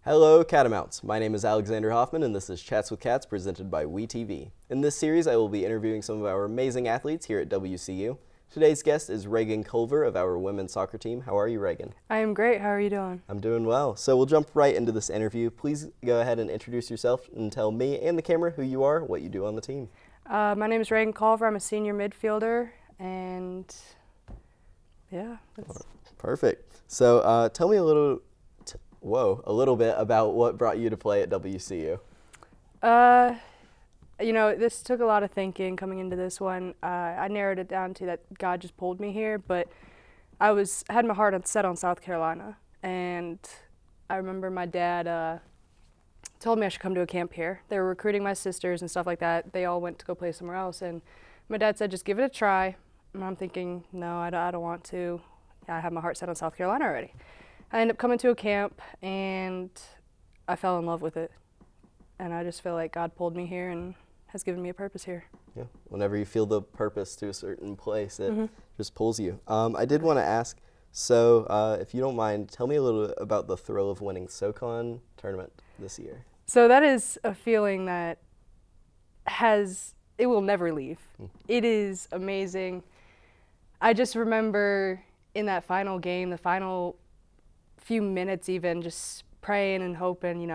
Hello, Catamounts. My name is Alexander Hoffman, and this is Chats with Cats presented by WeTV. In this series, I will be interviewing some of our amazing athletes here at WCU. Today's guest is Reagan Culver of our women's soccer team. How are you, Reagan? I am great. How are you doing? I'm doing well. So we'll jump right into this interview. Please go ahead and introduce yourself and tell me and the camera who you are, what you do on the team. My name is Reagan Culver. I'm a senior midfielder, and yeah. Perfect. So tell me a little bit about what brought you to play at WCU. This took a lot of thinking coming into this one. I narrowed it down to that God just pulled me here, but I had my heart set on South Carolina, and I remember my dad told me I should come to a camp here. They were recruiting my sisters and stuff like that. They all went to go play somewhere else, and my dad said, just give it a try. And I'm thinking, no, I don't want to. I have my heart set on South Carolina already. I ended up coming to a camp, and I fell in love with it. And I just feel like God pulled me here and has given me a purpose here. Yeah, whenever you feel the purpose to a certain place, it just pulls you. I did want to ask, so if you don't mind, tell me a little bit about the thrill of winning SoCon tournament this year. So that is a feeling that it will never leave. It is amazing. I just remember in that final game, the final few minutes even, just praying and hoping,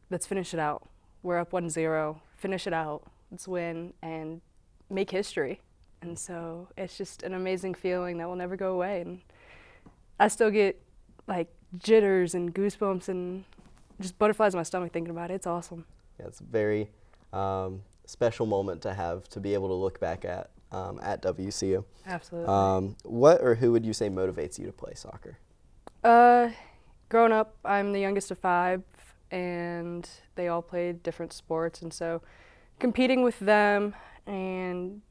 let's finish it out. We're up 1-0, finish it out, let's win and make history. And so it's just an amazing feeling that will never go away. And I still get like jitters and goosebumps and just butterflies in my stomach thinking about it. It's awesome. Yeah, it's a very special moment to have, to be able to look back at WCU. Absolutely. What or who would you say motivates you to play soccer? Growing up, I'm the youngest of 5, and they all played different sports, and so competing with them and,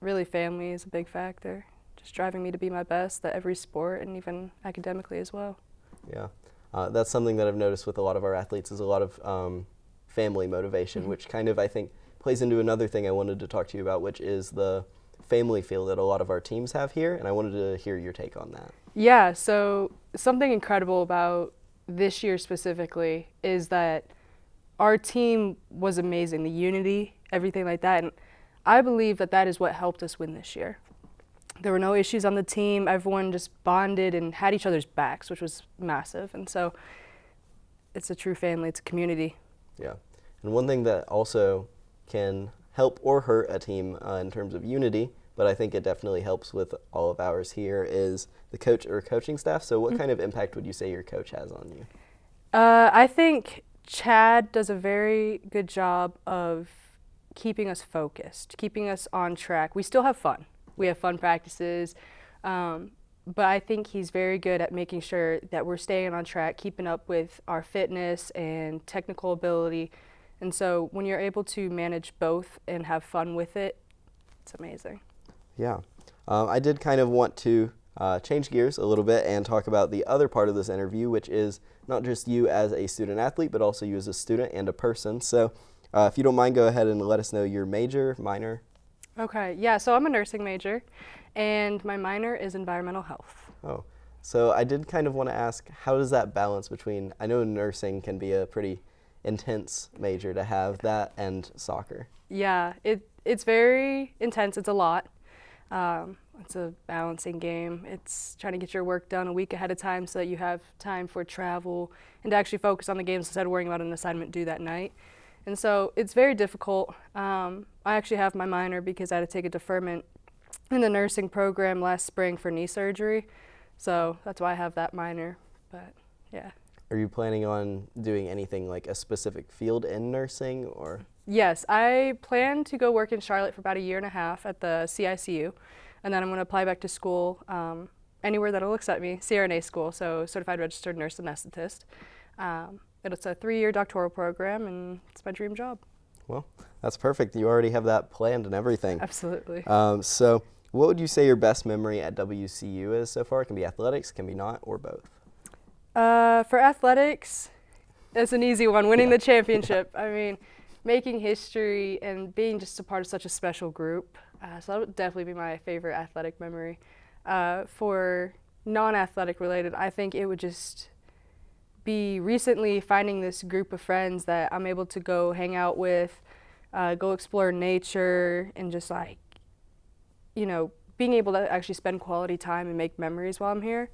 really family is a big factor, just driving me to be my best at every sport and even academically as well. Yeah, that's something that I've noticed with a lot of our athletes is a lot of family motivation, which kind of, I think, plays into another thing I wanted to talk to you about, which is the family feel that a lot of our teams have here, and I wanted to hear your take on that. Yeah, so something incredible about this year specifically is that our team was amazing, the unity, everything like that, and I believe that is what helped us win this year. There were no issues on the team. Everyone just bonded and had each other's backs, which was massive, and so it's a true family, it's a community. Yeah, and one thing that also can help or hurt a team in terms of unity, but I think it definitely helps with all of ours here, is the coach or coaching staff. So what kind of impact would you say your coach has on you? I think Chad does a very good job of keeping us focused, keeping us on track. We still have fun. We have fun practices, but I think he's very good at making sure that we're staying on track, keeping up with our fitness and technical ability. And so when you're able to manage both and have fun with it, it's amazing. Yeah. I did kind of want to change gears a little bit and talk about the other part of this interview, which is not just you as a student athlete, but also you as a student and a person. So if you don't mind, go ahead and let us know your major, minor. Okay. Yeah, so I'm a nursing major, and my minor is environmental health. Oh. So I did kind of want to ask, how does that balance between, I know nursing can be a pretty intense major to have, that and soccer? Yeah, it's very intense. It's a lot. It's a balancing game. It's trying to get your work done a week ahead of time so that you have time for travel and to actually focus on the games instead of worrying about an assignment due that night. And so it's very difficult. I actually have my minor because I had to take a deferment in the nursing program last spring for knee surgery. So that's why I have that minor, but yeah. Are you planning on doing anything like a specific field in nursing or? Yes, I plan to go work in Charlotte for about 1.5 years at the CICU, and then I'm going to apply back to school anywhere that'll accept me, CRNA school, so Certified Registered Nurse Anesthetist. It's a 3-year doctoral program, and it's my dream job. Well, that's perfect. You already have that planned and everything. Absolutely. So what would you say your best memory at WCU is so far? It can be athletics, can be not, or both. For athletics, it's an easy one, winning the championship. Making history and being just a part of such a special group. So that would definitely be my favorite athletic memory. For non-athletic related, I think it would just be recently finding this group of friends that I'm able to go hang out with, go explore nature, and just like, being able to actually spend quality time and make memories while I'm here.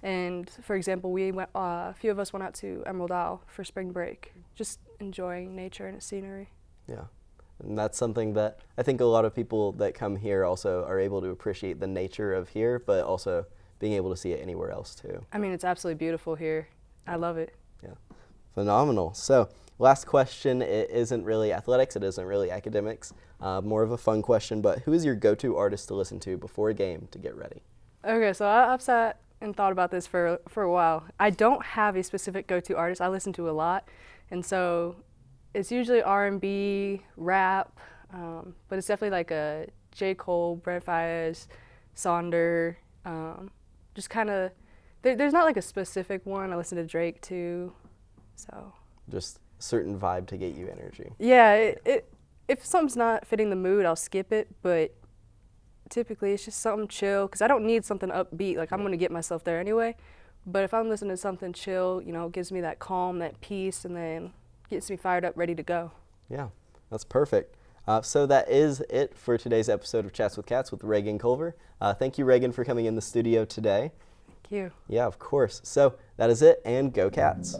And for example, a few of us went out to Emerald Isle for spring break, just enjoying nature and its scenery. Yeah. And that's something that I think a lot of people that come here also are able to appreciate the nature of here, but also being able to see it anywhere else too. I mean, it's absolutely beautiful here. I love it. Yeah. Phenomenal. So last question, it isn't really athletics, it isn't really academics, more of a fun question, but who is your go-to artist to listen to before a game to get ready? Okay, so I've sat and thought about this for a while. I don't have a specific go-to artist. I listen to a lot, and so it's usually R&B, rap, but it's definitely like a J. Cole, Brent Faiyaz, Sonder, just kind of, there's not like a specific one. I listen to Drake too, so. Just a certain vibe to get you energy. Yeah, if something's not fitting the mood, I'll skip it, but typically it's just something chill, because I don't need something upbeat, like I'm going to get myself there anyway, but if I'm listening to something chill, it gives me that calm, that peace, and then gets me fired up, ready to go. Yeah, that's perfect. So that is it for today's episode of Chats with Cats with Reagan Culver. Thank you, Reagan, for coming in the studio today. Thank you. Yeah, of course. So that is it, and go Cats.